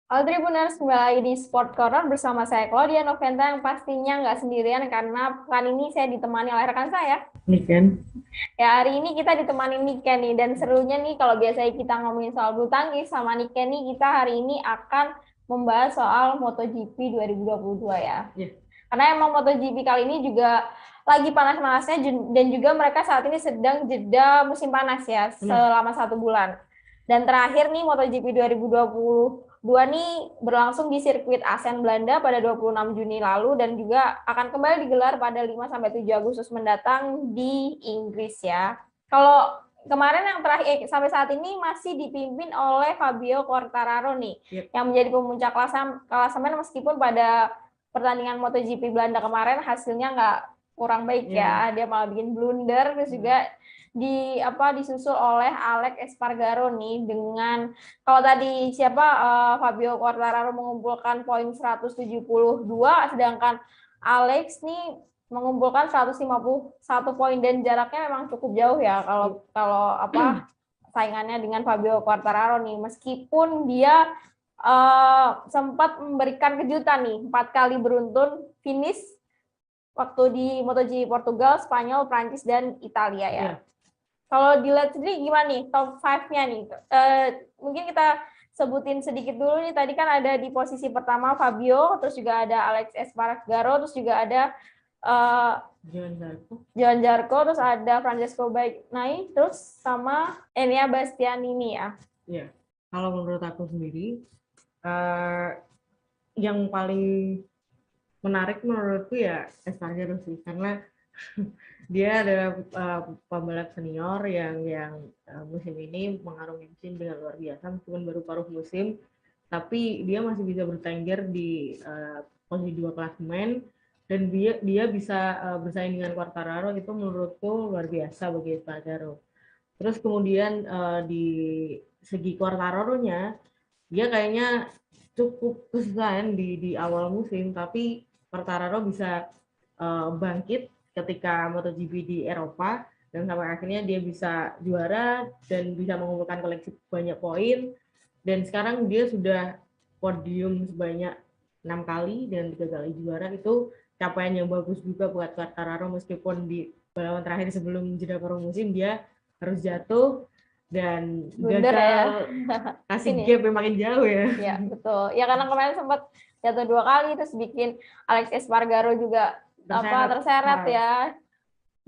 Halo Tribuners, kembali lagi di Sport Corner bersama saya Claudia Noventa yang pastinya nggak sendirian karena pekan ini saya ditemani oleh rekan saya. Niken. Ya hari ini kita ditemani Niken nih dan serunya nih kalau biasanya kita ngomongin soal bulu tangkis sama Niken nih kita hari ini akan membahas soal MotoGP 2022 ya. Ya. Karena emang MotoGP kali ini juga lagi panas-panasnya dan juga mereka saat ini sedang jeda musim panas ya Benar. selama 1 bulan. Dan terakhir nih MotoGP 2022 nih berlangsung di sirkuit Assen Belanda pada 26 Juni lalu dan juga akan kembali digelar pada 5 sampai 7 Agustus mendatang di Inggris ya. Kalau kemarin yang terakhir sampai saat ini masih dipimpin oleh Fabio Quartararo nih Yep. yang menjadi pemuncak klasemen meskipun pada pertandingan MotoGP Belanda kemarin hasilnya nggak kurang baik ya. Dia malah bikin blunder terus juga disusul oleh Alex Espargaro nih dengan kalau tadi Fabio Quartararo mengumpulkan poin 172 sedangkan Alex nih mengumpulkan 151 poin dan jaraknya memang cukup jauh ya kalau kalau saingannya dengan Fabio Quartararo nih meskipun dia sempat memberikan kejutan nih 4 kali beruntun finish waktu di MotoGP Portugal, Spanyol, Prancis dan Italia ya. Ya. Kalau dilihat sendiri gimana nih top 5-nya nih? Mungkin kita sebutin sedikit dulu nih. Tadi kan ada di posisi pertama Fabio, terus juga ada Alex Espargaro, terus juga ada Johan Zarco, terus ada Francesco Bagnaia, terus sama Enea Bastianini ya. Ya. Kalau menurut aku sendiri, yang paling menarik menurutku ya Espargaro sih, karena dia adalah pembalap senior yang musim ini mengarungi mesin dengan luar biasa meskipun baru paruh musim, tapi dia masih bisa bertengger di posisi 2 klasemen dan dia bisa bersaing dengan Quartararo. Itu menurutku luar biasa bagi Espargaro. Terus kemudian di segi Quartararo-nya dia kayaknya cukup kesusahan di awal musim, tapi Quartararo bisa bangkit ketika MotoGP di Eropa dan sampai akhirnya dia bisa juara dan bisa mengumpulkan koleksi banyak poin, dan sekarang dia sudah podium sebanyak 6 kali dan 3 kali juara. Itu capaian yang bagus juga buat Quartararo meskipun di balapan terakhir sebelum jeda paruh musim dia harus jatuh dan Blunder gagal ya. kasih Ini. gap yang makin jauh ya. Ya, betul. Ya karena kemarin sempat jatuh 2 kali terus bikin Alex Espargaro juga terseret ya.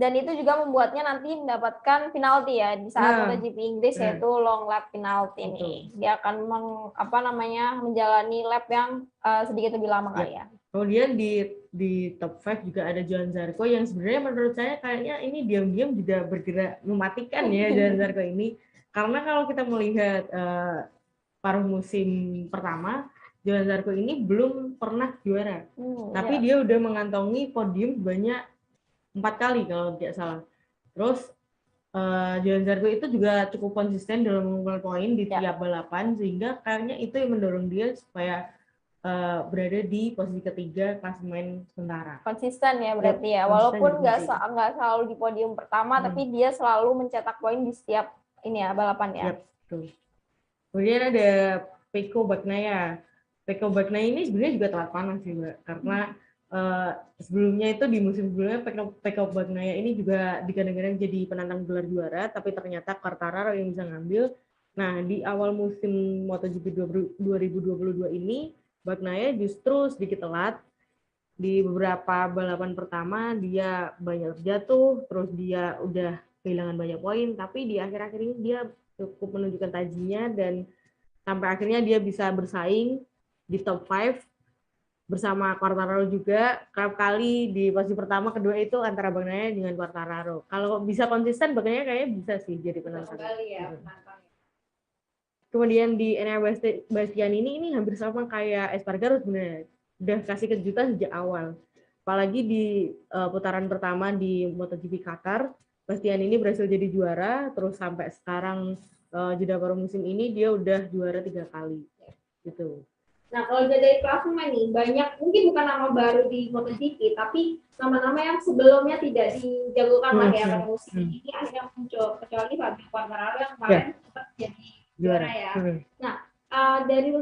Dan itu juga membuatnya nanti mendapatkan penalti ya di saat MotoGP Inggris yaitu long lap penalti nih. Dia akan menjalani lap yang sedikit lebih lama kali ya. Kemudian di top 5 juga ada Johan Zarco yang sebenarnya menurut saya kayaknya ini diam-diam juga bergerak mematikan ya Johan Zarco ini. Karena kalau kita melihat paruh musim pertama, Johan Zarco ini belum pernah juara. Tapi dia udah mengantongi podium banyak 4 kali kalau tidak salah. Terus Johan Zarco itu juga cukup konsisten dalam mengumpulkan poin di tiap balapan, sehingga kayaknya itu yang mendorong dia supaya berada di posisi ketiga klasemen sementara. Konsisten ya berarti ya, walaupun nggak selalu di podium pertama, tapi dia selalu mencetak poin di setiap ini ya balapan ya. Betul. Kemudian ada Pecco Bagnaia. Pecco Bagnaia ini sebenarnya juga telat panas sih Mbak, karena sebelumnya itu di musim sebelumnya Pecco Bagnaia ini juga digadang-gadang jadi penantang gelar juara, tapi ternyata Quartararo yang bisa ngambil. Nah, di awal musim MotoGP 2022 ini Bagnaia justru sedikit telat. Di beberapa balapan pertama dia banyak jatuh, terus dia udah kehilangan banyak poin, tapi di akhir-akhir ini dia cukup menunjukkan tajinya dan sampai akhirnya dia bisa bersaing di top 5 bersama Quartararo juga. Kerap kali di posisi pertama kedua itu antara Bagnaia dengan Quartararo. Kalau bisa konsisten Bagnaia kayaknya bisa sih jadi penantang. Kemudian di Enea Bastianini ini hampir sama kayak Espargaro sebenarnya. Udah kasih kejutan sejak awal. Apalagi di putaran pertama di MotoGP Qatar, Bastianini berhasil jadi juara, terus sampai sekarang jeda paruh musim ini dia udah juara 3 kali. Gitu. Nah, kalau dari klasemen nih, banyak mungkin bukan nama baru di MotoGP, tapi nama-nama yang sebelumnya tidak dijagokan lah ya pada musim ini akhirnya muncul, kecuali Fabio Quartararo yang kemarin sempat jadi juara ya. Nah, dari 5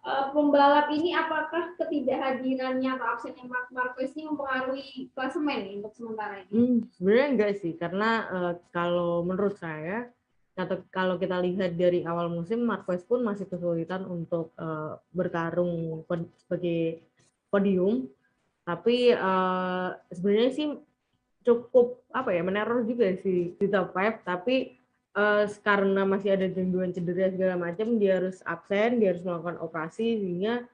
pembalap ini apakah ketidakhadirannya atau absennya Marc Marquez ini mempengaruhi klasemen nih untuk sementara ini? Sebenarnya enggak sih, karena kalau menurut saya, atau kalau kita lihat dari awal musim, Marquez pun masih kesulitan untuk bertarung sebagai podium, tapi sebenarnya sih cukup apa ya, meneror juga sih di top 5, tapi karena masih ada gangguan cedera segala macam, dia harus absen, dia harus melakukan operasi, sehingga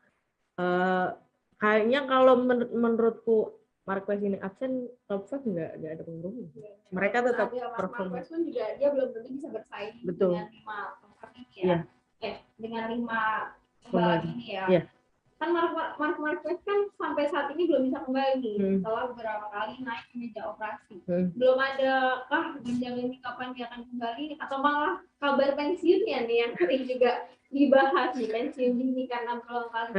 kayaknya kalau menurutku Marquez ini absen, top 5 nggak ada pengaruhnya. Mereka tetap perform. Marquez pun juga dia belum tentu bisa bersaing dengan 5 tempat ini ya. Dengan 5 pembalap ini ya. Yeah. Kan Marc Marquez kan sampai saat ini belum bisa kembali setelah beberapa kali naik ke meja operasi. Belum ada jenjang ini kapan dia akan kembali, atau malah kabar pensiunnya nih yang sering juga dibahas nih, pensiun dini karena berulang kali.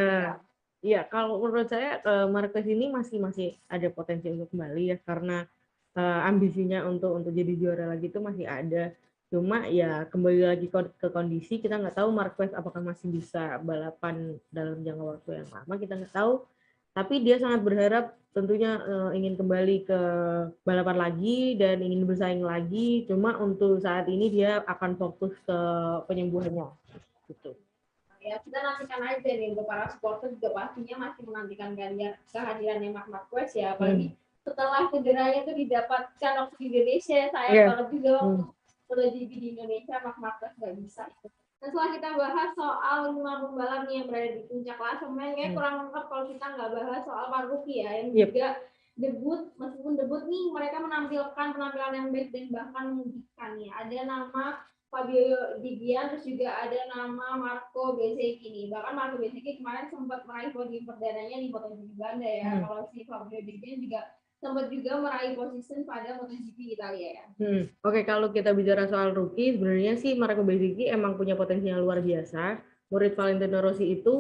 Iya, kalau menurut saya Marquez ini masih ada potensi untuk kembali ya, karena ambisinya untuk jadi juara lagi itu masih ada. Cuma ya kembali lagi ke kondisi, kita nggak tahu Marquez apakah masih bisa balapan dalam jangka waktu yang lama, kita nggak tahu. Tapi dia sangat berharap tentunya ingin kembali ke balapan lagi dan ingin bersaing lagi. Cuma untuk saat ini dia akan fokus ke penyembuhannya gitu. Ya, kita nantikan aja nih, untuk para supporter juga pastinya masih menantikan kehadirannya Marc Marquez ya, apalagi setelah cederanya itu didapatkan waktu di Indonesia, sayang banget juga waktu MotoGP di Indonesia Marc Marquez nggak bisa. Nah, setelah kita bahas soal 5 pembalap nih yang berada di puncak klasemen, kayak kurang lengkap kalau kita nggak bahas soal para rookie ya, yang juga debut, meskipun debut nih mereka menampilkan penampilan yang baik dan bahkan mengejutkan ya. Ada nama Fabio Di Gian, terus juga ada nama Marco Bezzecchi nih. Bahkan Marco Bezzecchi kemarin sempat meraih podium perdananya di MotoGP Belanda ya. Kalau si Fabio Di Gian juga sempat juga meraih posisi pada MotoGP Italia ya. Oke, kalau kita bicara soal rookie, sebenarnya sih Marco Bezzecchi emang punya potensi yang luar biasa. Murid Valentino Rossi itu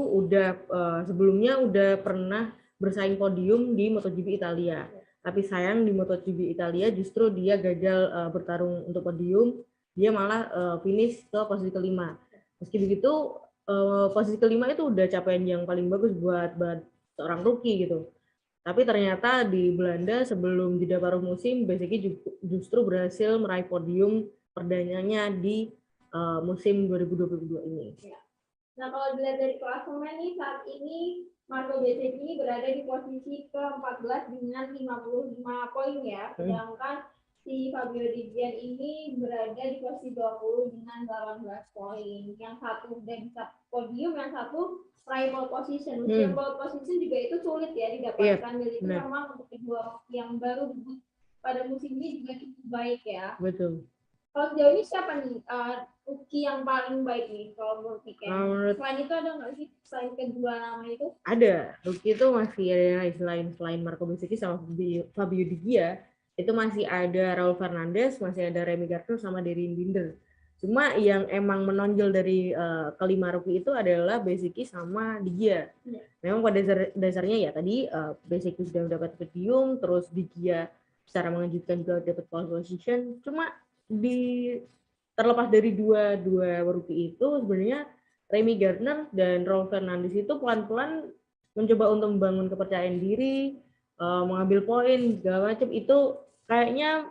sebelumnya udah pernah bersaing podium di MotoGP Italia. Tapi sayang di MotoGP Italia justru dia gagal bertarung untuk podium. Dia malah finish ke posisi kelima. Meski begitu, posisi kelima itu udah capaian yang paling bagus buat seorang rookie gitu. Tapi ternyata di Belanda sebelum jeda paruh musim, Bezzecchi justru berhasil meraih podium perdananya di musim 2022 ini. Nah, kalau dilihat dari klasemen nih, saat ini Marco Bezzecchi ini berada di posisi ke-14 dengan 55 poin ya. Sedangkan si Fabio Di Gian ini berada di posisi 20 dengan 18 poin. Yang satu udah bisa podium, yang satu meraih pole position. Yang pole position juga itu sulit ya didapatkan. Jadi itu memang untuk kedua yang baru debut pada musim ini juga cukup baik ya. Betul. Kalau sejauh ini siapa nih rookie yang paling baik nih kalau menurut Piken? Selain itu ada nggak sih, selain kedua nama itu? Ada, rookie itu masih ada selain Marco Bezzecchi sama Fabio Di Gia, itu masih ada Raul Fernandez, masih ada Remy Gardner sama Darien Binder. Cuma yang emang menonjol dari kelima rookie itu adalah Bezzecchi sama Di Gia. Memang pada dasarnya ya tadi Bezzecchi sudah mendapat podium, terus Di Gia secara mengejutkan juga dapat pole position. Cuma terlepas dari dua rookie itu, sebenarnya Remy Gardner dan Raul Fernandez itu pelan-pelan mencoba untuk membangun kepercayaan diri, mengambil poin segala macam. Itu kayaknya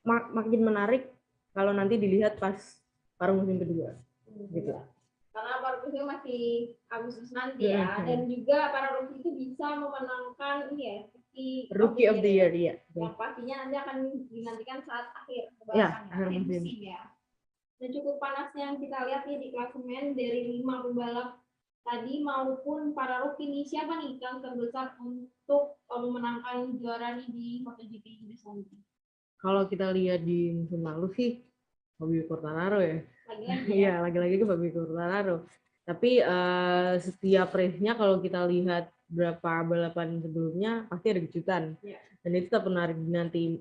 makin menarik kalau nanti dilihat pas paruh musim kedua. Gitu. Karena paruh musim masih Agustus nanti ya, dan juga para rookie itu bisa memenangkan ini ya, Rookie of the Year ya. Yang pastinya nanti akan dinantikan saat akhir musim ya. Dan cukup panasnya yang kita lihat nih di klasemen dari 5 pembalap tadi maupun para rookie nih, siapa nih yang terbesar untuk memenangkan juara nih di MotoGP Inggris nanti? Kalau kita lihat di musim lalu sih Fabio Quartararo ya. Lagi-lagi Iya, lagi-lagi ke Fabio Quartararo. Tapi setiap race-nya kalau kita lihat berapa balapan sebelumnya pasti ada kejutan. Dan itu tetap menarik nanti.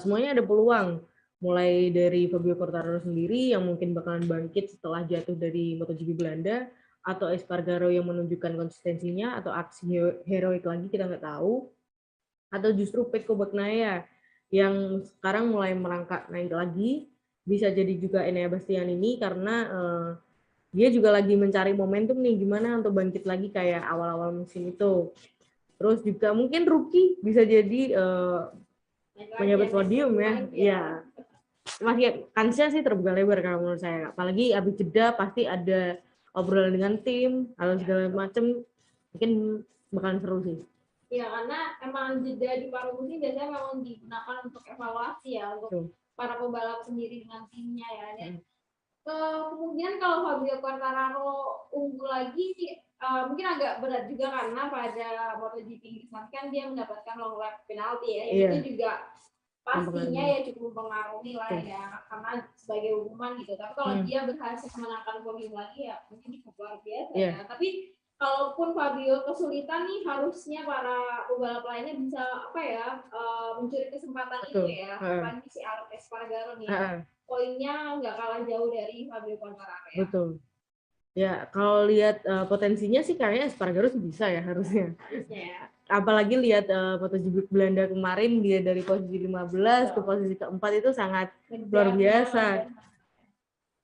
Semuanya ada peluang. Mulai dari Fabio Quartararo sendiri yang mungkin bakalan bangkit setelah jatuh dari MotoGP Belanda, atau Espargaro yang menunjukkan konsistensinya, atau aksi heroik lagi kita nggak tahu, atau justru Pecco Bagnaia yang sekarang mulai merangkak naik lagi. Bisa jadi juga Enea Bastianini karena dia juga lagi mencari momentum nih gimana untuk bangkit lagi kayak awal-awal musim itu. Terus juga mungkin rookie bisa jadi menyabet podium ya. Iya. Masih kansnya sih terbuka lebar kalau menurut saya. Apalagi abis jeda pasti ada obrolan dengan tim, atau segala macem. Mungkin bakalan seru sih. Ya, karena emang jeda di paruh musim biasanya memang digunakan untuk evaluasi ya, untuk para pembalap sendiri dengan timnya ya. Dan kemudian kalau Fabio Quartararo unggul lagi sih, mungkin agak berat juga karena pada MotoGP Inggris kan dia mendapatkan long lap penalti ya, yang itu juga pastinya ya cukup mempengaruhi lah ya, karena sebagai hukuman gitu. Tapi kalau dia berhasil menangkan podium lagi ya mungkin cukup luar biasa ya. Tapi kalaupun Fabio kesulitan nih, harusnya para pembalap lainnya bisa apa ya, mencuri kesempatan itu ya. Apalagi si Alex Espargaro nih, poinnya nggak kalah jauh dari Fabio Quartararo ya. Betul. Ya, kalau lihat potensinya sih kayaknya Espargaro sih bisa ya harusnya. Ya. Apalagi lihat MotoGP Belanda kemarin, dia dari posisi 15 ke posisi keempat itu sangat luar biasa.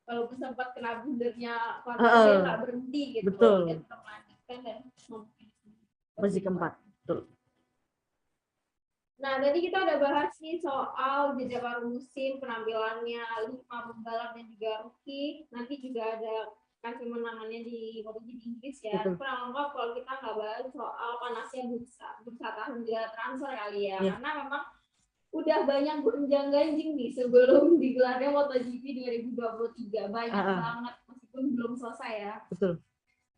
Walaupun sempat kena bundernya Quartararo, dia nggak berhenti gitu. Betul. Dia tetap melanjutkan dan posisi keempat. Betul. Nah, tadi kita udah bahas nih soal jeda paruh musim, penampilannya 5 pembalap dan juga rookie. Nanti juga ada kasih menangannya di MotoGP Inggris ya. Kurang lengkap kalau kita nggak bahas soal panasnya bursa tahun jeda transfer kali ya. Karena memang udah banyak gonjang ganjing nih sebelum digelarnya MotoGP 2023. Banyak banget, meskipun belum selesai ya. Betul.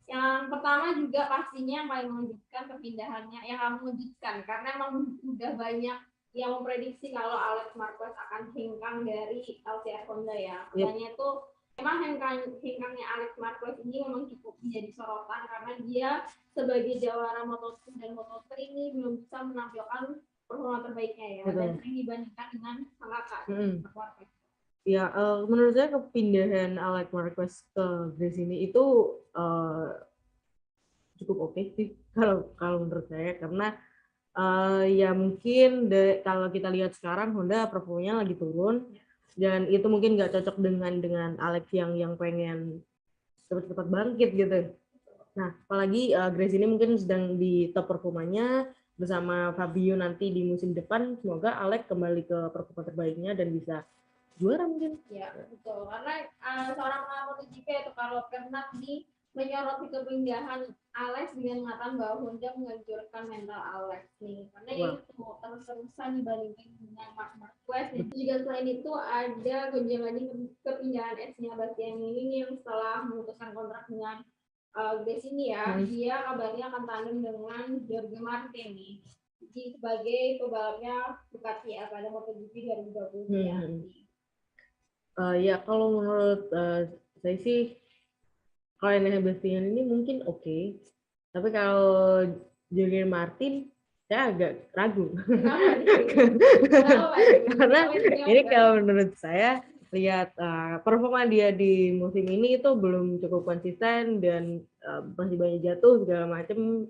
Yang pertama juga pastinya yang paling mengejutkan perpindahannya, yang mengejutkan karena emang udah banyak yang memprediksi kalau Alex Marquez akan hengkang dari LCR Honda ya. Katanya tuh emang hengkangnya Alex Marquez ini memang cukup menjadi sorotan karena dia sebagai jawara Moto2 dan Moto3 ini belum bisa menampilkan performa terbaiknya ya. Dan sering dibandingkan dengan sang kakak Marquez. Ya, menurut saya kepindahan Alex Marquez ke Gresini itu cukup oke sih kalau menurut saya, karena ya mungkin kalau kita lihat sekarang Honda performanya lagi turun dan itu mungkin nggak cocok dengan Alex yang pengen cepat-cepat bangkit gitu. Nah, apalagi Gresini mungkin sedang di top performanya bersama Fabio nanti di musim depan. Semoga Alex kembali ke performa terbaiknya dan bisa juara mungkin. Ya, betul. Karena seorang pengamat MotoGP itu kalau pernah menyoroti kepindahan Alex dengan mengatakan bahwa Honda menghancurkan mental Alex nih. Karena itu terus-terusan dibandingkan dengan Marc Marquez. Dan juga selain itu ada gonjangan kepindahan S-nya Bastian ini yang setelah memutuskan kontrak dengan Gresini ya, dia kabarnya akan tandem dengan Jorge Martin nih. Jadi sebagai pebalapnya Ducati ya pada MotoGP 2020 nanti. Ya kalau menurut saya sih kalau Enea Bastian ini mungkin oke. Tapi kalau Jorge Martin saya agak ragu. Karena ini kalau menurut saya lihat performa dia di musim ini itu belum cukup konsisten dan masih banyak jatuh segala macam.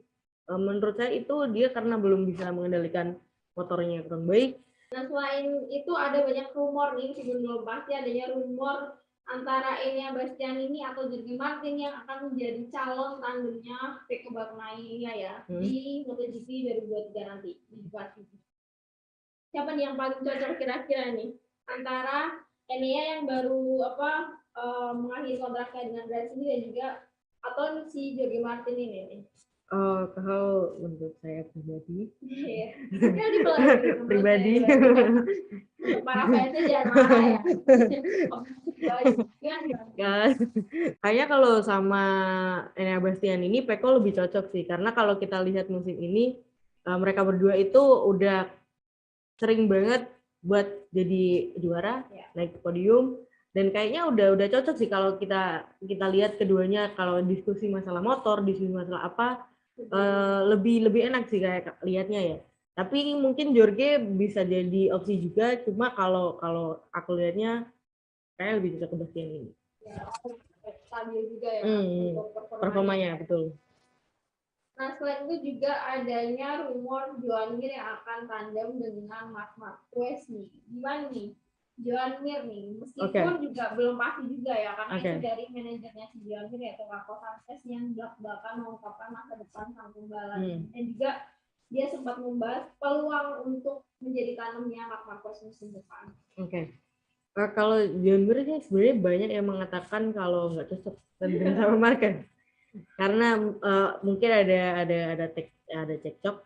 Menurut saya itu dia karena belum bisa mengendalikan motornya kurang baik. Nah, selain itu ada banyak rumor nih, meskipun belum pasti adanya rumor antara Enea Bastianini atau Jorge Martin yang akan menjadi calon tandemnya Pecco Bagnaia ya di MotoGP 2023 nanti di Ducati. Siapa nih yang paling cocok kira-kira nih antara Enea yang baru mengakhiri kontraknya dengan Gresini dan juga atau si Jorge Martin ini nih? Kalau menurut saya pribadi, para fansnya jangan marah ya. Kayaknya kalau sama Enea Bastian ini Pecco lebih cocok sih, karena kalau kita lihat musim ini mereka berdua itu udah sering banget buat jadi juara, naik podium, dan kayaknya udah cocok sih kalau kita lihat keduanya kalau diskusi masalah motor, diskusi masalah apa. Lebih enak sih kayak lihatnya ya. Tapi mungkin Jorge bisa jadi opsi juga, cuma kalau aku lihatnya kayak lebih cocok ke Bastian ini. Ya, stabil juga ya performanya betul. Nah, selain itu juga adanya rumor Joan Mir yang akan tandem dengan Marc Marquez nih. Gimana nih? Joan Mir nih, meskipun juga belum pasti juga ya, karena Oke. itu dari manajernya si Joan Mir yaitu Marco Sanchez yang belak-belakan mengungkapkan masa depan sang pembalap. Dan juga dia sempat membahas peluang untuk menjadi tanamnya Marc Marquez musim depan. Oke. Kalau John Mir sih sebenarnya banyak yang mengatakan kalau nggak cocok dengan sama Marquez. Karena mungkin ada cekcok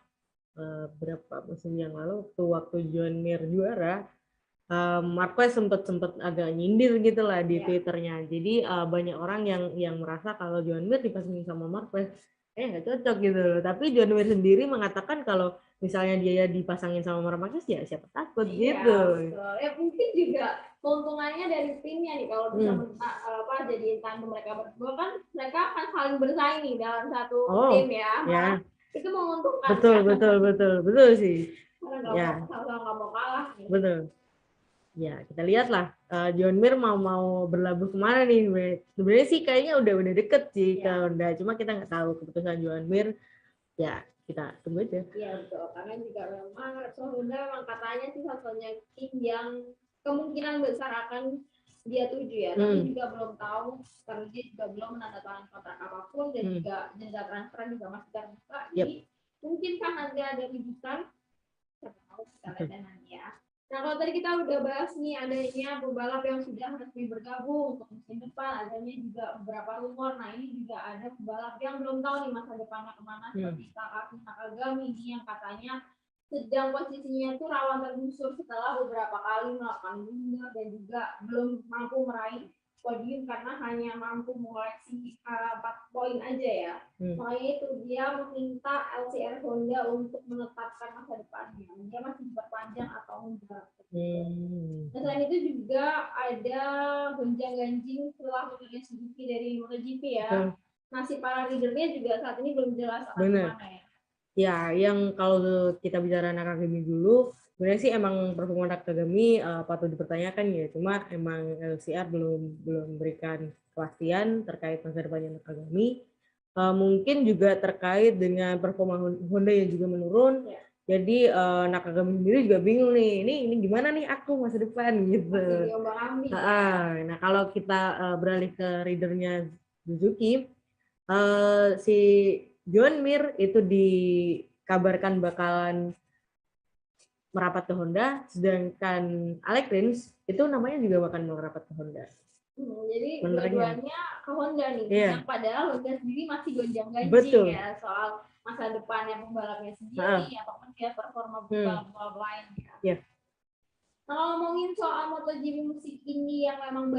berapa musim yang lalu waktu John Mir juara, Marquez sempat agak nyindir gitu lah di Twitternya. Jadi banyak orang yang merasa kalau John Mir dipasangin sama Marquez nggak cocok gitu loh. Tapi John Mir sendiri mengatakan kalau misalnya dia dipasangin sama Marquez ya siapa takut gitu. Betul. Ya mungkin juga keuntungannya dari timnya nih kalau bisa jadiin tandem mereka berdua kan mereka akan saling bersaing nih dalam satu tim ya. Itu menguntungkan. Betul sih. Karena nggak mau kalah. Gitu. Betul. Ya kita lihatlah John Mir mau berlabuh kemana nih. Sebenarnya sih kayaknya udah deket sih ke Honda, cuma kita nggak tahu keputusan John Mir. Ya kita tunggu aja. Iya betul, karena juga memang Honda memang katanya sih satunya tim yang kemungkinan besar akan dia tuju ya, tapi juga belum tahu karena dia juga belum menandatangani kontrak apapun dan juga jeda transfer juga masih terbuka. Jadi mungkin kan nanti ada rujukan, kita tahu kita lihat nanti ya. Nah kalau tadi kita udah bahas nih adanya pembalap yang sudah resmi bergabung untuk musim depan, adanya juga beberapa rumor. Nah ini juga ada pembalap yang belum tahu nih masa depannya kemana seperti Takashi Nakagami ini yang katanya sedang posisinya itu rawan tergusur setelah beberapa kali melakukan blunder dan juga belum mampu meraih podium karena hanya mampu mengoleksi 4 poin aja ya. Makanya itu dia meminta LCR Honda untuk menetapkan masa depannya. Dia masih berpanjang atau enggak. Nah, selain itu juga ada gonjang-ganjing setelah mobilnya Suzuki dari MotoGP ya. Nasib para leadernya juga saat ini belum jelas akan kemana ya. Ya, yang kalau kita bicara Nakagami dulu, sebenarnya sih emang performa Nakagami patut dipertanyakan ya. Cuma emang LCR belum memberikan kepastian terkait masa depannya Nakagami. Mungkin juga terkait dengan performa Honda yang juga menurun. Jadi Nakagami sendiri juga bingung nih. Ini gimana nih aku masa depan gitu. Nah, kalau kita beralih ke ridernya Suzuki, si John Mir itu dikabarkan bakalan merapat ke Honda, sedangkan Alex Rins itu namanya juga bakal merapat ke Honda. Jadi dua-duanya ke Honda nih, yang padahal Honda sendiri masih gonjang-ganjing ya soal masa depannya pembalapnya sendiri ataupun dia performa pembalap lain ya. Nah, kalau ngomongin soal MotoGP musim ini yang memang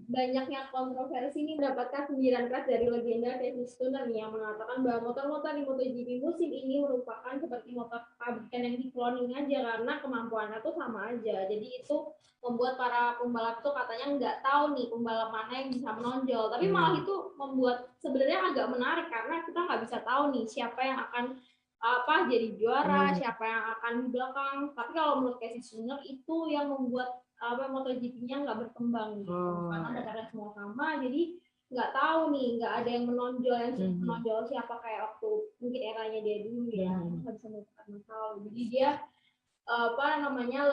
banyaknya kontroversi ini mendapatkan sindiran keras dari legenda Casey Stoner nih yang mengatakan bahwa motor-motor di MotoGP musim ini merupakan seperti motor pabrikan yang di-cloning aja karena kemampuannya tuh sama aja. Jadi itu membuat para pembalap tuh katanya nggak tahu nih pembalap mana yang bisa menonjol. Tapi malah itu membuat sebenarnya agak menarik karena kita nggak bisa tahu nih siapa yang akan jadi juara, siapa yang akan di belakang. Tapi kalau menurut Casey Stoner itu yang membuat MotoGP-nya nggak berkembang gitu. Karena motornya semua sama, jadi nggak tahu nih, nggak ada yang menonjol siapa kayak waktu mungkin eranya dia dulu ya, nggak bisa melupakan masalah. Jadi dia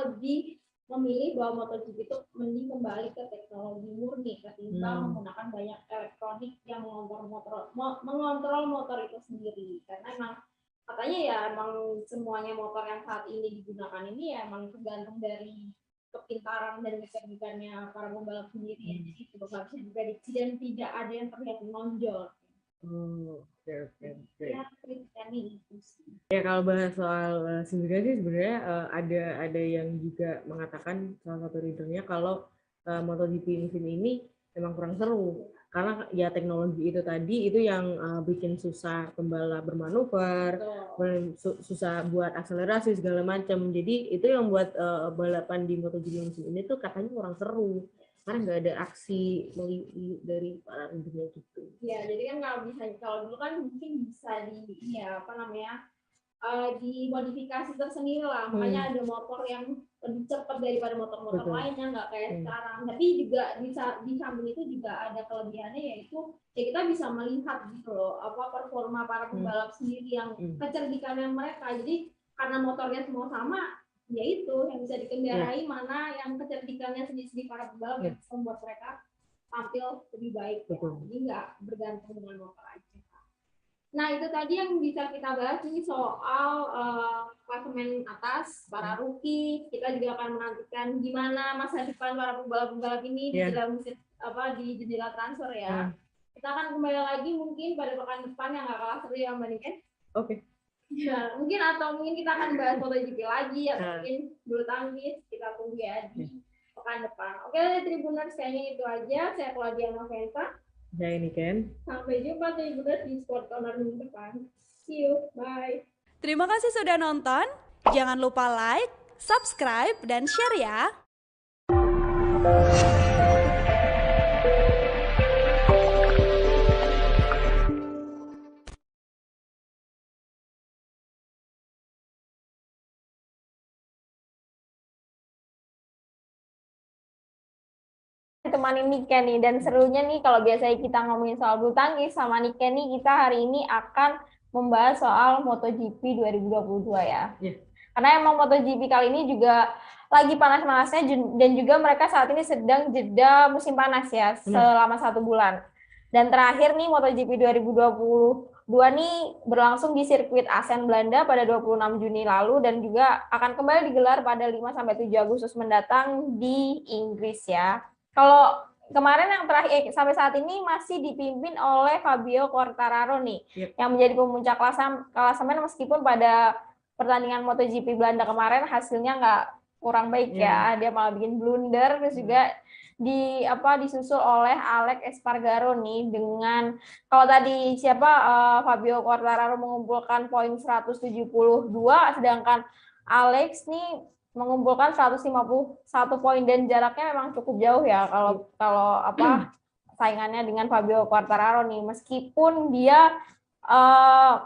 lebih memilih bahwa MotoGP itu mending kembali ke teknologi murni ketimbang menggunakan banyak elektronik yang mengontrol motor itu sendiri. Karena emang katanya ya emang semuanya motor yang saat ini digunakan ini ya emang tergantung dari kepintaran dan kecerdikannya para pembalap sendiri ya. Jadi itu nggak bisa diprediksi dan tidak ada yang terlihat menonjol. Ya kalau bahas soal sendirian sih sebenarnya ada yang juga mengatakan salah satu readernya kalau MotoGP musim ini memang kurang seru karena ya teknologi itu tadi itu yang bikin susah pembalap bermanuver, susah buat akselerasi segala macam. Jadi itu yang buat balapan di MotoGP musim ini tuh katanya kurang seru karena nggak ada aksi dari para ridernya gitu. Ya jadi kan kalau dulu kan mungkin bisa dimodifikasi tersendiri lah, makanya ada motor yang lebih cepat daripada motor-motor lainnya, nggak kayak sekarang. Tapi juga di samping itu juga ada kelebihannya yaitu ya kita bisa melihat gitu loh performa para pembalap sendiri yang kecerdikannya mereka. Jadi karena motornya semua sama, ya itu yang bisa dikendarai, mana yang kecerdikannya sendiri para pembalap yang bisa membuat mereka tampil lebih baik. Ya. Jadi nggak bergantung dengan motor aja. Nah, itu tadi yang bisa kita bahas ini soal klasemen atas, para rookie. Kita juga akan menantikan gimana masa depan para pembalap-pembalap ini di dalam di jendela transfer ya. Kita akan kembali lagi mungkin pada pekan depan yang nggak kalah seru ya, Mbak Niken. Oke. Ya, mungkin kita akan bahas MotoGP lagi atau mungkin bulu tangkis. Kita tunggu ya di pekan depan. Oke, Tribuners, kayaknya itu aja. Saya Claudia Noventa. Saya Niken. Sampai jumpa Tribuners di Sport Corner minggu depan. See you, bye. Terima kasih sudah nonton. Jangan lupa like, subscribe, dan share ya. Temani Niken nih, dan serunya nih kalau biasanya kita ngomongin soal bulu tangkis sama Niken nih, kita hari ini akan membahas soal MotoGP 2022 ya. Karena emang MotoGP kali ini juga lagi panas-panasnya, dan juga mereka saat ini sedang jeda musim panas ya, selama 1 bulan. Dan terakhir nih MotoGP 2022 nih berlangsung di sirkuit Assen Belanda pada 26 Juni lalu, dan juga akan kembali digelar pada 5-7 Agustus mendatang di Inggris ya. Kalau kemarin yang terakhir sampai saat ini masih dipimpin oleh Fabio Quartararo nih, yang menjadi pemuncak klasemen, meskipun pada pertandingan MotoGP Belanda kemarin hasilnya nggak kurang baik ya, dia malah bikin blunder, terus juga disusul oleh Alex Espargaro nih dengan, kalau tadi Fabio Quartararo mengumpulkan poin 172, sedangkan Alex nih mengumpulkan 151 poin, dan jaraknya memang cukup jauh ya kalau saingannya dengan Fabio Quartararo nih, meskipun dia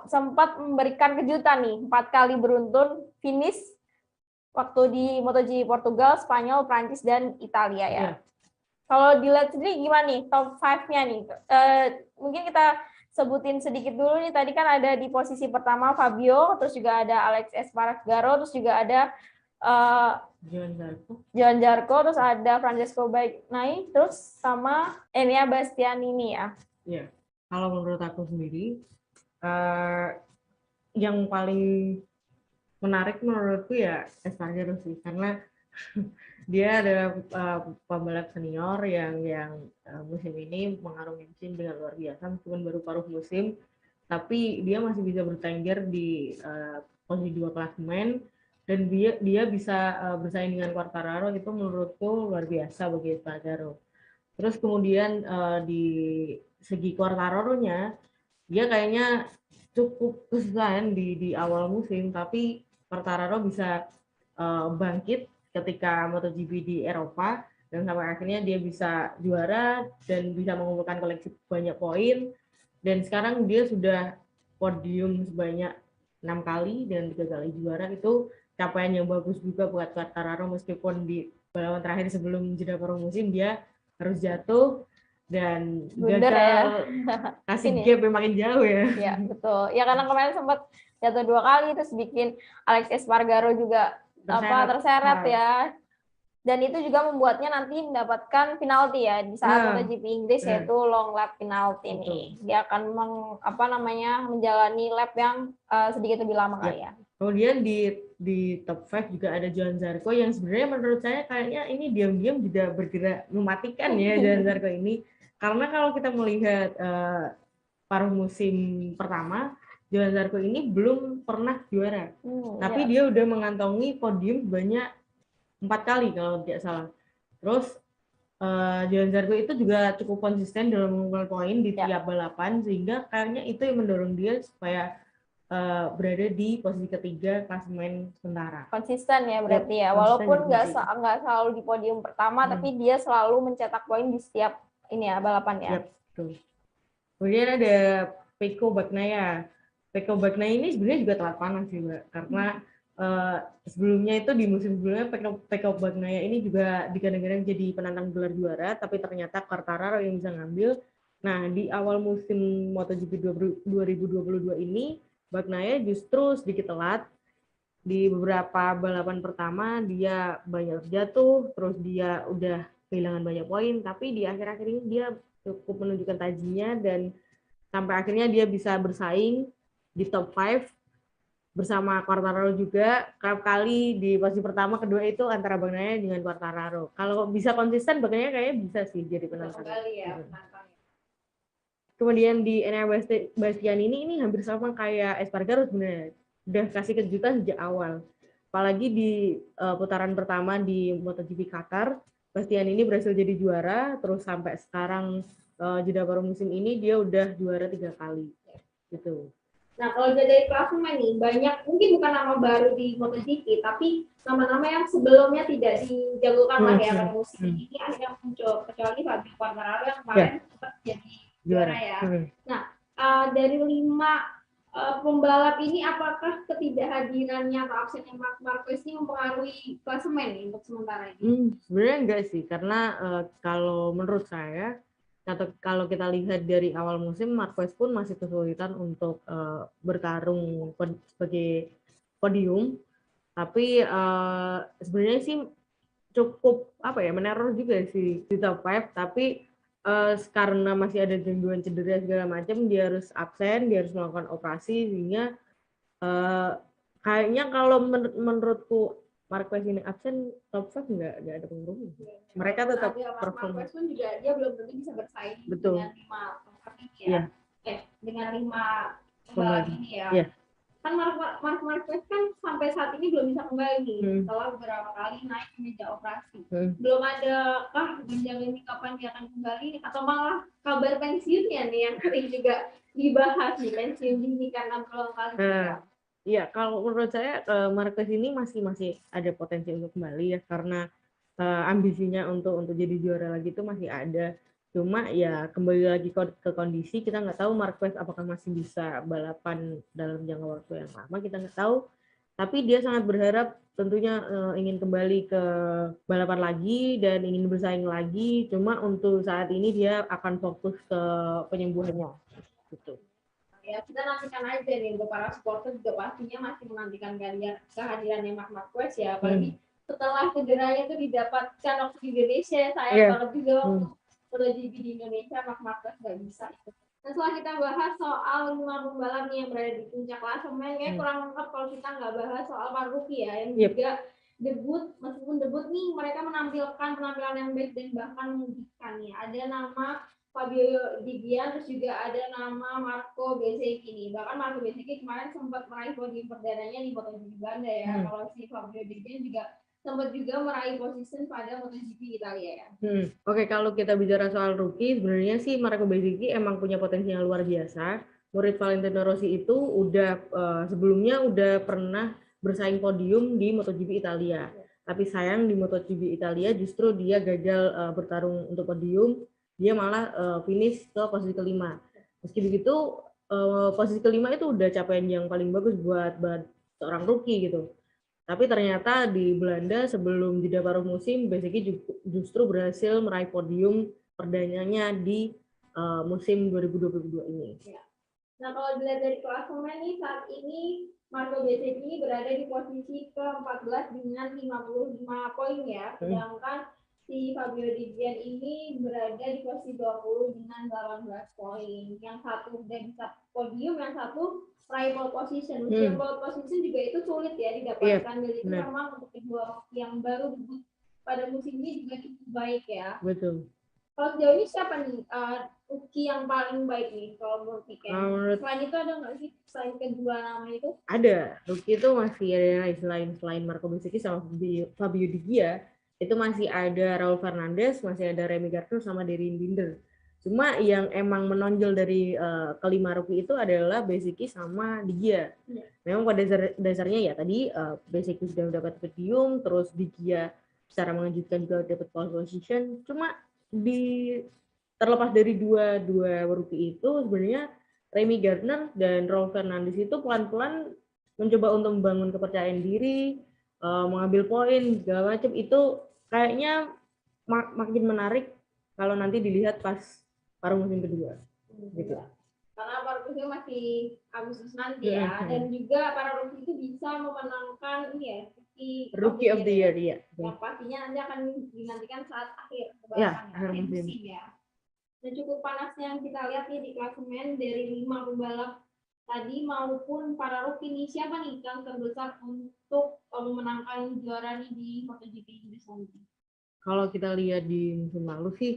sempat memberikan kejutan nih, 4 kali beruntun finish waktu di MotoGP Portugal, Spanyol, Prancis, dan Italia ya. Kalau dilihat sendiri gimana nih top 5-nya nih? Mungkin kita sebutin sedikit dulu nih. Tadi kan ada di posisi pertama Fabio, terus juga ada Alex Espargaro, terus juga ada Johan Zarco, terus ada Francesco Bagnaia, terus sama Enea Bastianini ya. Iya. Kalau menurut aku sendiri, yang paling menarik menurutku ya Espargaro sih, karena dia adalah pembalap senior yang musim ini mengarungi mesin dengan luar biasa, meskipun baru paruh musim, tapi dia masih bisa bertengger di posisi 2 klasemen, dan dia bisa bersaing dengan Quartararo. Itu menurutku luar biasa bagi Espargaro. Terus kemudian di segi Quartararo-nya, dia kayaknya cukup kesusahan di awal musim, tapi Quartararo bisa bangkit ketika MotoGP di Eropa, dan sampai akhirnya dia bisa juara dan bisa mengumpulkan koleksi banyak poin, dan sekarang dia sudah podium sebanyak 6 kali dan 3 kali juara. Itu capaian yang bagus juga buat Quartararo, meskipun di balapan terakhir sebelum jeda paruh musim dia harus jatuh dan gagal kasih gap yang makin jauh ya. Iya, betul. Ya karena kemarin sempat jatuh 2 kali, terus bikin Alex Espargaro juga terseret ya. Dan itu juga membuatnya nanti mendapatkan penalti ya di saat MotoGP Inggris, yaitu long lap penalti nih. Dia akan menjalani lap yang sedikit lebih lama kali ya. Kemudian di top 5 juga ada Johan Zarco, yang sebenarnya menurut saya kayaknya ini diam-diam juga bergerak mematikan ya Johan Zarco ini. Karena kalau kita melihat paruh musim pertama, Johan Zarco ini belum pernah juara. Tapi dia udah mengantongi podium banyak 4 kali kalau tidak salah. Terus Johan Zarco itu juga cukup konsisten dalam mengumpulkan poin di tiap balapan, sehingga kayaknya itu yang mendorong dia supaya berada di posisi ketiga klasemen sementara. Konsisten ya berarti ya, walaupun nggak selalu di podium pertama, tapi dia selalu mencetak poin di setiap balapan ya. Betul. Kemudian ada Pecco Bagnaia. Pecco Bagnaia ini sebenarnya juga telat panas sih, Mbak, karena sebelumnya itu di musim sebelumnya Pecco Bagnaia ini juga digadang-gadang jadi penantang gelar juara, tapi ternyata Quartararo yang bisa ngambil. Nah, di awal musim MotoGP 2022 ini Bagnaia justru sedikit telat, di beberapa balapan pertama dia banyak jatuh, terus dia udah kehilangan banyak poin, tapi di akhir-akhir ini dia cukup menunjukkan tajinya dan sampai akhirnya dia bisa bersaing di top 5 bersama Quartararo juga. Kerap kali di posisi pertama, kedua itu antara Bagnaia dengan Quartararo. Kalau bisa konsisten, Bagnaia kayaknya bisa sih jadi penantang. Kemudian di Enea Bastian ini hampir sama kayak Espargaro sebenarnya. Udah kasih kejutan sejak awal. Apalagi di putaran pertama di MotoGP Qatar, Bastian ini berhasil jadi juara, terus sampai sekarang jeda paruh musim ini dia udah juara 3 kali. Gitu. Nah, kalau dari klasemen nih, banyak mungkin bukan nama baru di MotoGP, tapi nama-nama yang sebelumnya tidak dijagokan lah ya pada musim ini akhirnya muncul, kecuali Fabio Quartararo yang kemarin sempat jadi juara ya. Nah, dari 5 pembalap ini, apakah ketidakhadirannya atau absennya Marc Marquez ini mempengaruhi klasemen nih untuk sementara ini? Sebenarnya enggak sih, karena kalau menurut saya, atau kalau kita lihat dari awal musim, Marquez pun masih kesulitan untuk bertarung sebagai podium, tapi sebenarnya sih cukup meneror juga sih di top 5, tapi karena masih ada gangguan cedera segala macam, dia harus absen, dia harus melakukan operasi, sehingga kayaknya kalau menurutku Marquez ini absen, top 5 nggak ada pengaruhnya. Mereka tetap perform. Marquez pun juga dia belum tentu bisa bersaing dengan 5 pembalap ini ya. Dengan 5 pembalap ini ya. Kan Marc Marquez kan sampai saat ini belum bisa kembali setelah beberapa kali naik ke meja operasi. Belum ada jenjang ini kapan dia akan kembali, atau malah kabar pensiunnya nih yang sering juga dibahas nih, pensiun dini karena berulang kali. Iya, kalau menurut saya Marquez ini masih ada potensi untuk kembali ya, karena ambisinya untuk jadi juara lagi itu masih ada. Cuma ya kembali lagi ke kondisi, kita nggak tahu Marquez apakah masih bisa balapan dalam jangka waktu yang lama, kita nggak tahu. Tapi dia sangat berharap tentunya ingin kembali ke balapan lagi dan ingin bersaing lagi. Cuma untuk saat ini dia akan fokus ke penyembuhannya gitu. Ya, kita nantikan aja nih, untuk para supporter juga pastinya masih menantikan kehadirannya Marc Marquez ya, apalagi setelah cederanya itu didapatkan waktu di Indonesia, sayang banget juga waktu MotoGP di Indonesia Marc Marquez nggak bisa itu. Nah, setelah kita bahas soal 5 pembalap yang berada di puncak klasemen, kayak kurang lengkap kalau kita nggak bahas soal para rookie ya, yang juga debut. Meskipun debut nih, mereka menampilkan penampilan yang baik dan bahkan mengejutkan ya. Ada nama Fabio Di Gian, terus juga ada nama Marco Bezzecchi nih. Bahkan Marco Bezzecchi kemarin sempat meraih podium perdananya di MotoGP Belanda ya. Kalau si Fabio Di Gian juga sempat juga meraih posisi pada MotoGP Italia ya. Oke, kalau kita bicara soal rookie, sebenarnya sih Marco Bezzecchi emang punya potensi yang luar biasa. Murid Valentino Rossi itu udah sebelumnya udah pernah bersaing podium di MotoGP Italia. Tapi sayang di MotoGP Italia justru dia gagal bertarung untuk podium. Dia malah finish ke posisi kelima. Meski begitu, posisi kelima itu udah capaian yang paling bagus buat seorang rookie gitu. Tapi ternyata di Belanda sebelum jeda paruh musim, Bezzecchi justru berhasil meraih podium perdananya di musim 2022 ini. Nah, kalau dilihat dari klasemen nih, saat ini Marco Bezzecchi berada di posisi ke-14 dengan 55 poin ya. Sedangkan si Fabio Di Gian ini berada di posisi 20 dengan 18 poin. Yang satu udah bisa podium, yang satu meraih pole position. Meskipun pole position juga itu sulit ya didapatkan. Jadi itu memang untuk kedua yang baru debut pada musim ini juga cukup baik ya. Betul. Kalau sejauh ini siapa nih rookie yang paling baik nih kalau menurut Niken? Selain itu ada nggak sih, selain kedua nama itu? Ada. Rookie itu masih ada selain Marco Bezzecchi sama Fabio Di Gia, itu masih ada Raul Fernandez, masih ada Remy Gardner sama Darien Binder. Cuma yang emang menonjol dari kelima rookie itu adalah Bezzecchi sama Di Gia. Memang pada dasarnya ya tadi Bezzecchi sudah mendapat podium, terus Di Gia secara mengejutkan juga dapat pole position. Cuma terlepas dari dua rookie itu, sebenarnya Remy Gardner dan Raul Fernandez itu pelan-pelan mencoba untuk membangun kepercayaan diri, mengambil poin segala macam. Itu kayaknya makin menarik kalau nanti dilihat pas paruh musim kedua. Gitu. Karena rookie masih Agustus nanti ya, dan juga para rookie itu bisa memenangkan ini ya, Rookie of the Year ya. dia. Yang pastinya nanti akan dinantikan saat akhir Ya, akhir musim ya. Dan cukup panasnya yang kita lihat nih di klasemen dari 5 pembalap tadi maupun para rookie nih, siapa nih yang terbesar untuk memenangkan juara nih di MotoGP Inggris nanti? Kalau kita lihat di musim lalu sih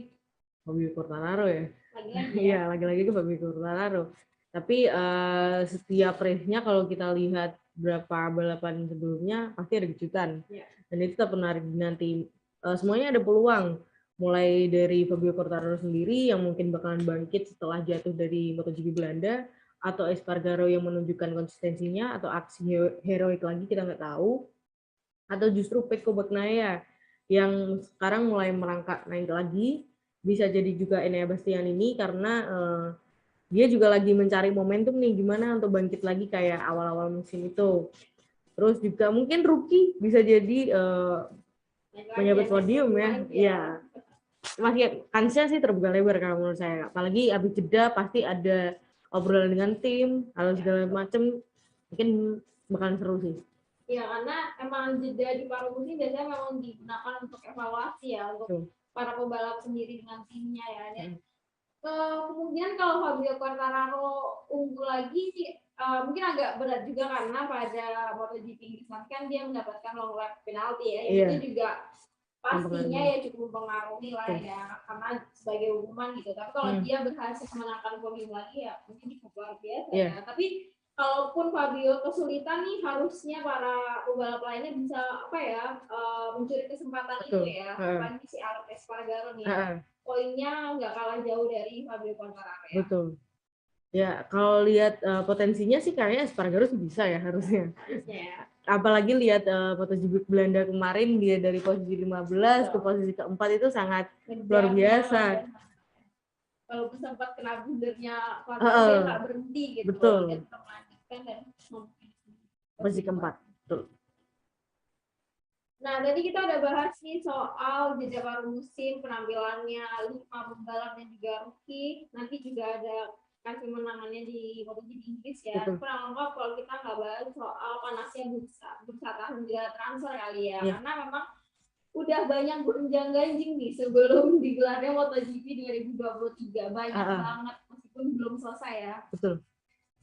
Fabio Quartararo ya. Lagi-lagi Iya, lagi-lagi ke Fabio Quartararo. Tapi setiap race-nya kalau kita lihat berapa balapan sebelumnya pasti ada kejutan. Ya. Dan itu tetap menarik nanti. Semuanya ada peluang. Mulai dari Fabio Quartararo sendiri yang mungkin bakalan bangkit setelah jatuh dari MotoGP Belanda, atau Espargaro yang menunjukkan konsistensinya, atau aksi heroik lagi kita nggak tahu, atau justru Pecco Bagnaia yang sekarang mulai merangkak naik lagi. Bisa jadi juga Enea Bastianini karena dia juga lagi mencari momentum nih gimana untuk bangkit lagi kayak awal-awal musim itu. Terus juga mungkin rookie bisa jadi menyabet podium ya. Iya. Masih kansnya sih terbuka lebar kalau menurut saya. Apalagi abis jeda pasti ada obrolan dengan tim, atau segala macem, mungkin bakalan seru sih. Ya, karena emang jeda di paruh musim biasanya memang digunakan untuk evaluasi ya, untuk para pembalap sendiri dengan timnya ya. Dan kemudian kalau Fabio Quartararo unggul lagi sih, mungkin agak berat juga karena pada MotoGP Inggris kan dia mendapatkan long lap penalti ya, yang itu juga pastinya ya cukup mempengaruhi lah ya, karena sebagai hukuman gitu. Tapi kalau dia berhasil menangkan podium lagi ya mungkin cukup luar biasa ya. Tapi kalaupun Fabio kesulitan nih, harusnya para pembalap lainnya bisa mencuri kesempatan itu ya. Apalagi si Alex Espargaro nih, poinnya nggak kalah jauh dari Fabio Quartararo ya. Betul. Ya, kalau lihat potensinya sih kayaknya Espargaro bisa ya harusnya. Ya. Apalagi lihat MotoGP Belanda kemarin, dia dari posisi 15 ke posisi keempat itu sangat luar biasa. Kalau sempat kena bundernya Quartararo nggak berhenti gitu. Betul. Dia tetap melanjutkan dan posisi keempat. Betul. Nah, tadi kita udah bahas nih soal jeda paruh musim, penampilannya 5 pembalap dan juga rookie. Nanti juga ada kasih menangannya di MotoGP Inggris ya. Kurang lengkap kalau kita nggak bahas soal panasnya bursa tahun jeda transfer kali ya. Karena memang udah banyak gonjang-ganjing nih sebelum digelarnya MotoGP 2023. Banyak banget meskipun belum selesai ya. Betul.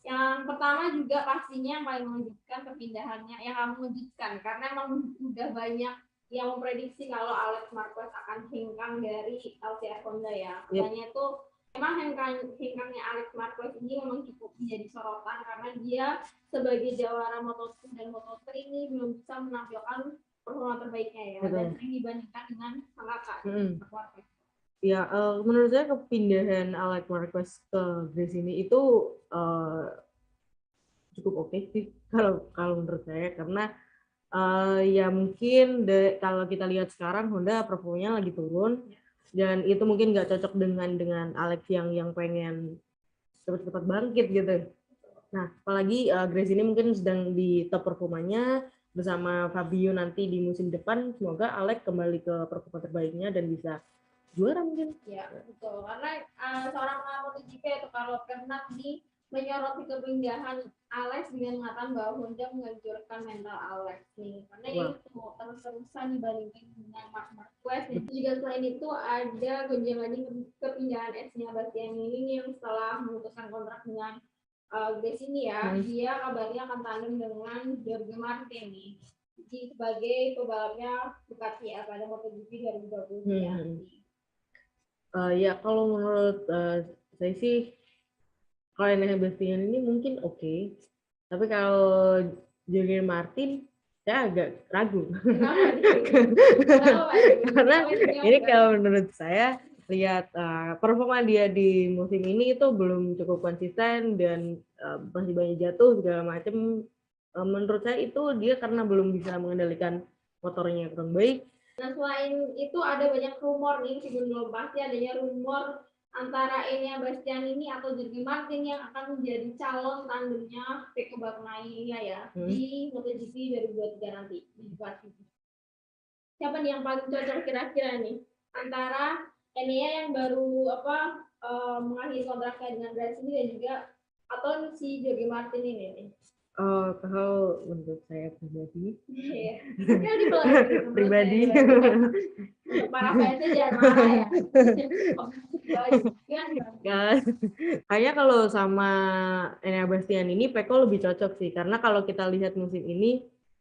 Yang pertama juga pastinya yang paling mengejutkan kepindahannya, yang akan mengejutkan karena emang udah banyak yang memprediksi kalau Alex Marquez akan hengkang dari LCR Honda ya. Katanya tuh memang hengkangnya Alex Marquez ini memang cukup menjadi sorotan karena dia sebagai jawara Moto2 dan Moto3 ini belum bisa menampilkan performa terbaiknya ya. Dan sering dibandingkan dengan sang kakak Marquez. Ya, menurut saya kepindahan Alex Marquez ke Gres ini itu cukup oke sih kalau menurut saya, karena ya mungkin kalau kita lihat sekarang Honda performanya lagi turun dan itu mungkin nggak cocok dengan Alex yang pengen cepat-cepat bangkit gitu. Nah, apalagi Gres ini mungkin sedang di top performanya bersama Fabio nanti di musim depan. Semoga Alex kembali ke performa terbaiknya dan bisa juara mungkin. Ya, betul. Karena seorang pengamat MotoGP atau Carlo Bernat nih menyoroti kepindahan Alex dengan mengatakan bahwa Honda menghancurkan mental Alex nih. Karena itu terus-terusan dibandingkan dengan Marc Marquez. Dan juga selain itu ada gonjang-ganjing kepindahan S-nya Bastianini yang setelah memutuskan kontrak dengan Gres ini ya, dia kabarnya akan tandem dengan Jorge Martin nih. Jadi sebagai pebalapnya Ducati ya pada MotoGP 2023 nanti. Ya kalau menurut saya sih kalau Enea Bastian ini mungkin oke. Tapi kalau Jorge Martin saya agak ragu. Karena ini kalau menurut saya lihat performa dia di musim ini itu belum cukup konsisten dan masih banyak jatuh segala macam. Menurut saya itu dia karena belum bisa mengendalikan motornya kurang baik. Nah, selain itu ada banyak rumor nih, meskipun belum pasti adanya rumor antara Enea Bastianini atau Jorge Martin yang akan menjadi calon tandemnya Pecco Bagnaia ya di MotoGP 2023 nanti di Ducati. Siapa nih yang paling cocok kira-kira nih antara Enea yang baru mengakhiri kontraknya dengan Gres ini dan juga atau si Jorge Martin ini nih? Kalau menurut saya pribadi, Iya. Tapi di belakang menurut pribadi, saya berarti. Untuk para fansnya jangan marah ya. kan, kayaknya kalau sama Enea Bastian ini Peko lebih cocok sih, karena kalau kita lihat musim ini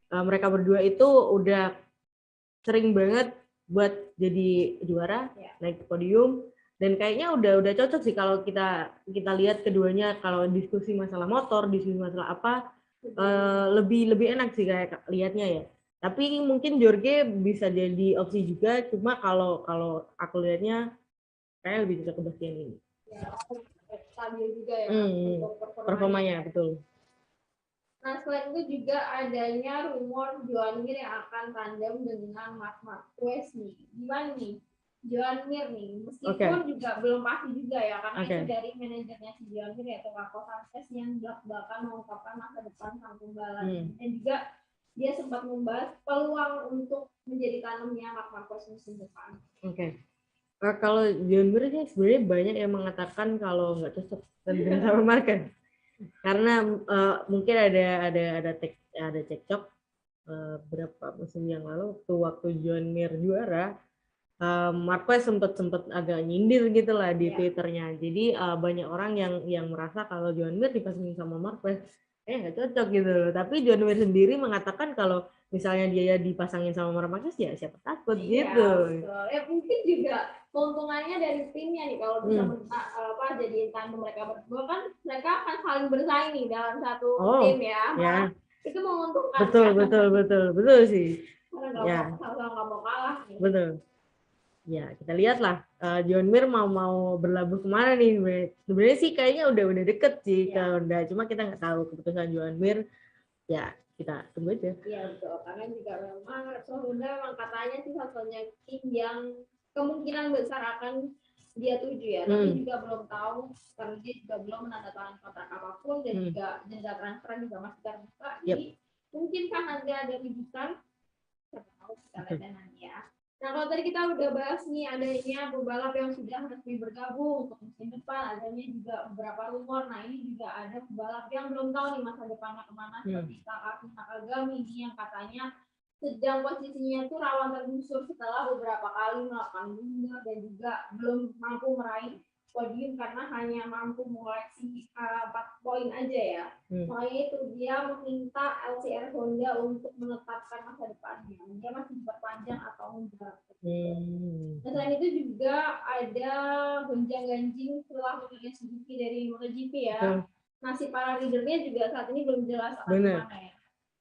mereka berdua itu udah sering banget buat jadi juara, Ya. naik ke podium, dan kayaknya udah cocok sih kalau kita lihat keduanya kalau diskusi masalah motor, diskusi masalah apa, lebih enak sih kayak lihatnya ya. Tapi mungkin Jorge bisa jadi opsi juga, cuma kalau aku lihatnya kayak lebih cocok ke Bastian ini. Ya, stabil juga ya untuk Performanya betul. Nah, selain itu juga adanya rumor Joan Mir yang akan tandem dengan Marc Marquez nih. Gimana nih? Joan Mir nih, meskipun juga belum pasti juga ya, karena itu dari manajernya si Joan Mir yaitu Marco Sanchez yang belak-belakan mengungkapkan masa depan sang pembalap. Dan juga dia sempat membahas peluang untuk menjadi tandemnya Marc Marquez musim depan. Kalau Joan Mir sih sebenarnya banyak yang mengatakan kalau nggak cocok tandem sama Marquez. Karena mungkin ada cekcok berapa musim yang lalu waktu Joan Mir juara, Marquez sempat agak nyindir gitu lah di Twitternya. Jadi banyak orang yang merasa kalau Joan Mir dipasangin sama Marquez nggak cocok gitu loh. Tapi Joan Mir sendiri mengatakan kalau misalnya dia dipasangin sama Marquez ya siapa takut gitu. Betul. Ya mungkin juga keuntungannya dari timnya nih kalau bisa jadiin tandem mereka berdua kan mereka akan saling bersaing nih dalam satu tim ya. Itu menguntungkan. Betul sih. Karena sama-sama nggak mau kalah nih. Betul. Ya kita lihatlah Joan Mir mau berlabuh kemana nih. Sebenarnya sih kayaknya udah deket sih ke Honda, cuma kita nggak tahu keputusan Joan Mir. Ya kita tunggu aja. Iya betul, karena juga memang Honda memang katanya sih satunya tim yang kemungkinan besar akan dia tuju ya, tapi juga belum tahu karena dia juga belum menandatangani kontrak apapun dan juga jeda transfer juga masih terbuka. Jadi mungkin kan nanti ada rujukan, kita tahu kita lihat nanti ya. Nah kalau tadi kita udah bahas nih adanya pembalap yang sudah resmi bergabung untuk musim depan, adanya juga beberapa rumor. Nah ini juga ada pembalap yang belum tahu nih masa depannya kemana seperti Takashi Nakagami ini yang katanya sedang posisinya itu rawan tergusur setelah beberapa kali melakukan blunder dan juga belum mampu meraih podium karena hanya mampu mengoleksi 4 poin aja ya. Makanya itu dia meminta LCR Honda untuk menetapkan masa depannya. Dia masih diperpanjang atau enggak. Nah, selain itu juga ada gonjang-ganjing setelah munculnya Suzuki dari MotoGP ya. Nasib para leadernya juga saat ini belum jelas akan kemana ya.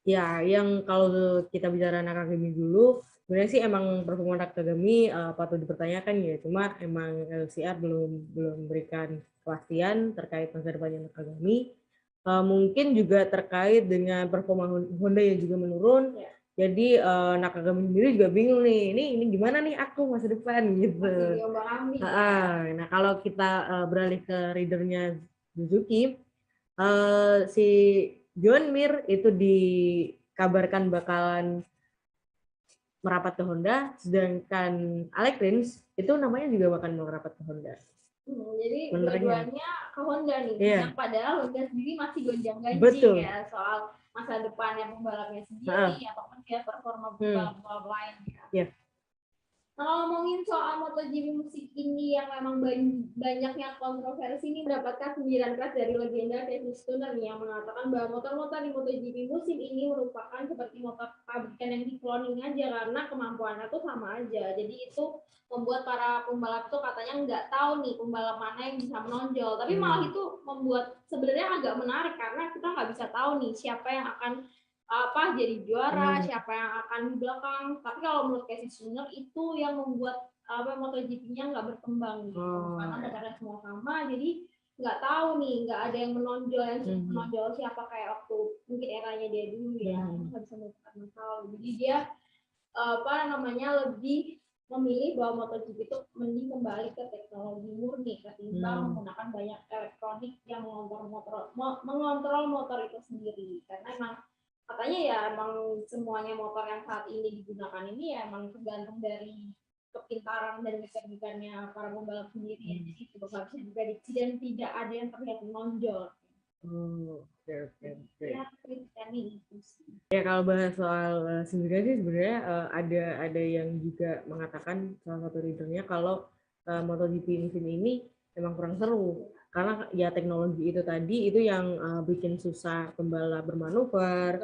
Ya, yang kalau kita bicara Nakagami dulu, sebenarnya sih emang performa Nakagami patut dipertanyakan ya. Cuma emang LCR belum memberikan kepastian terkait masa depannya Nakagami. Mungkin juga terkait dengan performa Honda yang juga menurun. Jadi Nakagami sendiri juga bingung nih. Ini gimana nih aku masa depan gitu. Nah, kalau kita beralih ke ridernya Suzuki, si Joan Mir itu dikabarkan bakalan merapat ke Honda, sedangkan Alex Rins itu namanya juga bakal merapat ke Honda. Jadi dua-duanya ke Honda nih, yang padahal Honda sendiri masih gonjang-ganjing ya soal masa depannya pembalapnya sendiri ataupun dia performa pembalap lain ya. Nah, kalau ngomongin soal MotoGP musim ini yang memang banyaknya kontroversi ini mendapatkan sindiran keras dari legenda Casey Stoner yang mengatakan bahwa motor-motor di MotoGP musim ini merupakan seperti motor pabrikan yang di-cloning aja karena kemampuannya tuh sama aja. Jadi itu membuat para pembalap tuh katanya nggak tahu nih pembalap mana yang bisa menonjol. Tapi malah itu membuat sebenarnya agak menarik karena kita nggak bisa tahu nih siapa yang akan jadi juara, siapa yang akan di belakang. Tapi kalau menurut Casey Stoner itu yang membuat MotoGP-nya nggak berkembang gitu. Karena motornya semua sama, jadi nggak tahu nih, nggak ada yang menonjol siapa kayak waktu mungkin eranya dia dulu ya, nggak bisa melupakan masalah. Jadi dia lebih memilih bahwa MotoGP itu mending kembali ke teknologi murni ketimbang menggunakan banyak elektronik yang mengontrol motor itu sendiri. Karena emang katanya ya emang semuanya motor yang saat ini digunakan ini ya emang tergantung dari kepintaran dan kecerdikannya para pembalap sendiri. Jadi itu nggak bisa diprediksi dan tidak ada yang terlihat menonjol. Oh, oke oke oke. Ya, kriteria itu sih. Ya kalau bahas soal sendirian sih sebenarnya ada yang juga mengatakan salah satu reasonnya kalau MotoGP musim ini memang kurang seru karena ya teknologi itu tadi itu yang bikin susah pembalap bermanuver,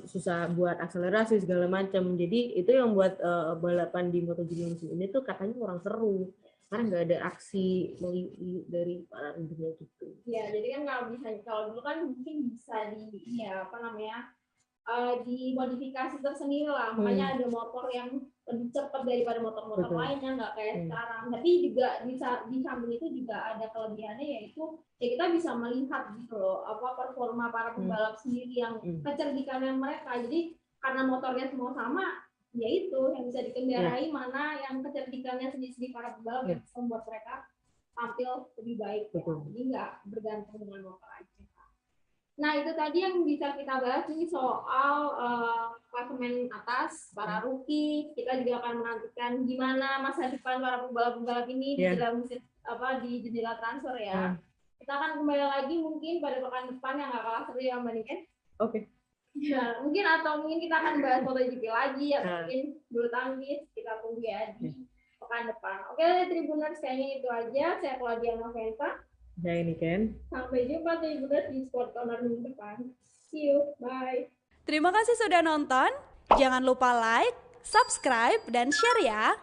susah buat akselerasi segala macam. Jadi itu yang buat balapan di MotoGP musim ini tuh katanya kurang seru karena nggak ada aksi dari para ridernya gitu. Ya, jadi kan kalau dulu kan mungkin bisa di ya apa namanya dimodifikasi tersendiri lah, makanya ada motor yang lebih cepat daripada motor-motor lainnya, nggak kayak sekarang. Tapi juga di samping itu juga ada kelebihannya, yaitu ya kita bisa melihat gitu loh apa performa para pembalap sendiri yang kecerdikannya mereka. Jadi karena motornya semua sama, ya itu yang bisa dikendarai mana yang kecerdikannya sendiri para pembalap yang bisa membuat mereka tampil lebih baik. Jadi nggak bergantung dengan motor aja. Nah, itu tadi yang bisa kita bahas nih soal klasemen atas, para rookie. Kita juga akan menantikan gimana masa depan para pembalap-pembalap ini di dalam di jendela transfer ya. Kita akan kembali lagi mungkin pada pekan depan yang nggak kalah seru ya Mbak Niken. Oke. Ya, mungkin kita akan bahas MotoGP lagi atau mungkin bulu tangkis. Kita tunggu ya di pekan depan. Oke, Tribuners, kayaknya itu aja. Saya Claudia Noventa. Saya Niken. Sampai jumpa di Sport Corner minggu depan. See you, bye. Terima kasih sudah nonton. Jangan lupa like, subscribe, dan share ya.